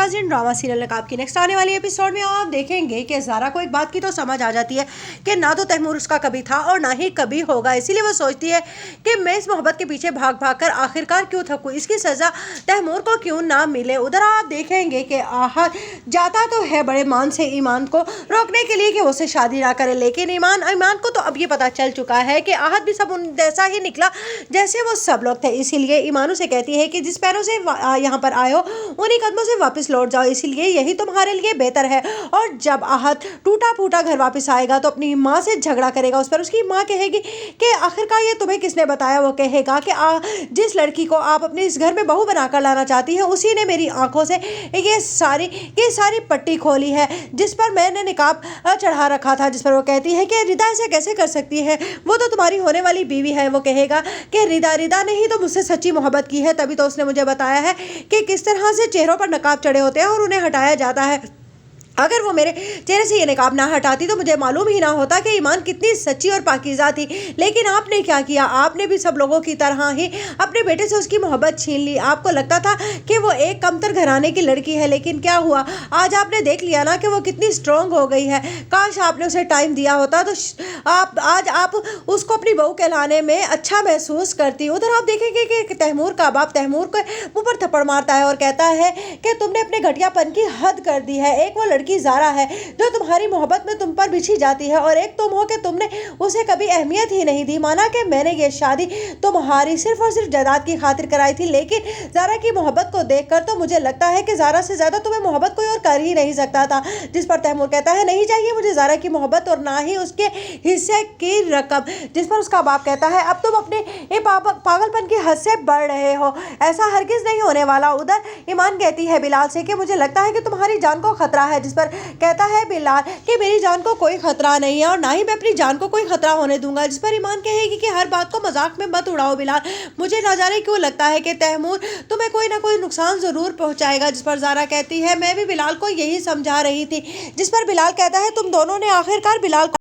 नाज़रीन, drama serial नकाब की नेक्स्ट आने वाली एपिसोड में आप देखेंगे कि ज़ारा को एक बात की तो समझ आ जाती है कि ना तो तैमूर उसका कभी था और ना ही कभी होगा। इसीलिए वो सोचती है कि मैं इस मोहब्बत के पीछे भाग भाग कर आखिरकार क्यों थकूं, इसकी सज़ा तैमूर को क्यों ना मिले। उधर आप देखेंगे कि आहत जाता तो है बड़े मान से ईमान को रोकने के लिए कि वो उससे शादी ना करे, लेकिन ईमान को तो अब ये पता चल चुका है कि आहत भी सब उन जैसा ही निकला जैसे वो सब लोग थे। इसीलिए ईमान उसे कहती है कि जिस पैरों से यहाँ पर आए हो उन्हीं कदमों से वापस लौट जाओ, इसीलिए यही तुम्हारे लिए बेहतर है। और जब आहत टूटा फूटा घर वापस आएगा तो अपनी माँ से झगड़ा करेगा। उस पर उसकी माँ कहेगी कि आखिरकार ये तुम्हें किसने बताया। वो कहेगा कि जिस लड़की को आप अपने इस घर में बहू बनाकर लाना चाहती है उसी ने मेरी आंखों से ये सारी पट्टी खोली है जिस पर मैंने निकाब चढ़ा रखा था। जिस पर वो कहती है कि रिदा ऐसे कैसे कर सकती है, वो तो तुम्हारी होने वाली बीवी है। वो कहेगा कि रिदा ने ही तो मुझसे सच्ची मोहब्बत की है, तभी तो उसने मुझे बताया है कि किस तरह से चेहरों पर नकाब चढ़े होते हैं और उन्हें हटाया जाता है। अगर वो मेरे चेहरे से ये नकाब ना हटाती तो मुझे मालूम ही ना होता कि ईमान कितनी सच्ची और पाकीज़ा थी। लेकिन आपने क्या किया, आपने भी सब लोगों की तरह ही अपने बेटे से उसकी मोहब्बत छीन ली। आपको लगता था कि वो एक कमतर घराने की लड़की है, लेकिन क्या हुआ, आज आपने देख लिया ना कि वो कितनी स्ट्रॉन्ग हो गई है। काश आपने उसे टाइम दिया होता तो आप उसको अपनी बहू कहलाने में अच्छा महसूस करती। उधर आप देखेंगे कि तैमूर का बाप तैमूर को मुँह पर थप्पड़ मारता है और कहता है कि तुमने अपने घटियापन की हद कर दी है। एक वो लड़की ज़ारा है जो तुम्हारी मोहब्बत में तुम पर बिछी जाती है और एक तुम हो कि तुमने उसे कभी अहमियत ही नहीं दी। माना कि मैंने ये शादी तुम्हारी सिर्फ और सिर्फ जायदाद की खातिर कराई थी, लेकिन ज़ारा की मोहब्बत को देखकर तो मुझे लगता है कि ज़ारा से ज़्यादा तुम्हें मोहब्बत कोई और कर ही नहीं सकता था। जिस पर तैमूर कहता है नहीं चाहिए मुझे ज़ारा की मोहब्बत और ना ही उसके हिस्से की रकम। जिस पर उसका बाप कहता है अब तुम अपने पागलपन की हद से बढ़ रहे हो, ऐसा हरगिज़ नहीं होने वाला। उधर ईमान कहती है बिलाल से कि मुझे लगता है कि तुम्हारी जान को खतरा है। जिस पर कहता है बिलाल कि मेरी जान को कोई खतरा नहीं है और ना ही मैं अपनी जान को कोई खतरा होने दूंगा। जिस पर ईमान कहेगी कि हर बात को मजाक में मत उड़ाओ बिलाल, मुझे ना जाने क्यों लगता है कि तैमूर तुम्हें कोई ना कोई नुकसान जरूर पहुंचाएगा। जिस पर ज़ारा कहती है मैं भी बिलाल को यही समझा रही थी। जिस पर बिलाल कहता है तुम दोनों ने आखिरकार बिलाल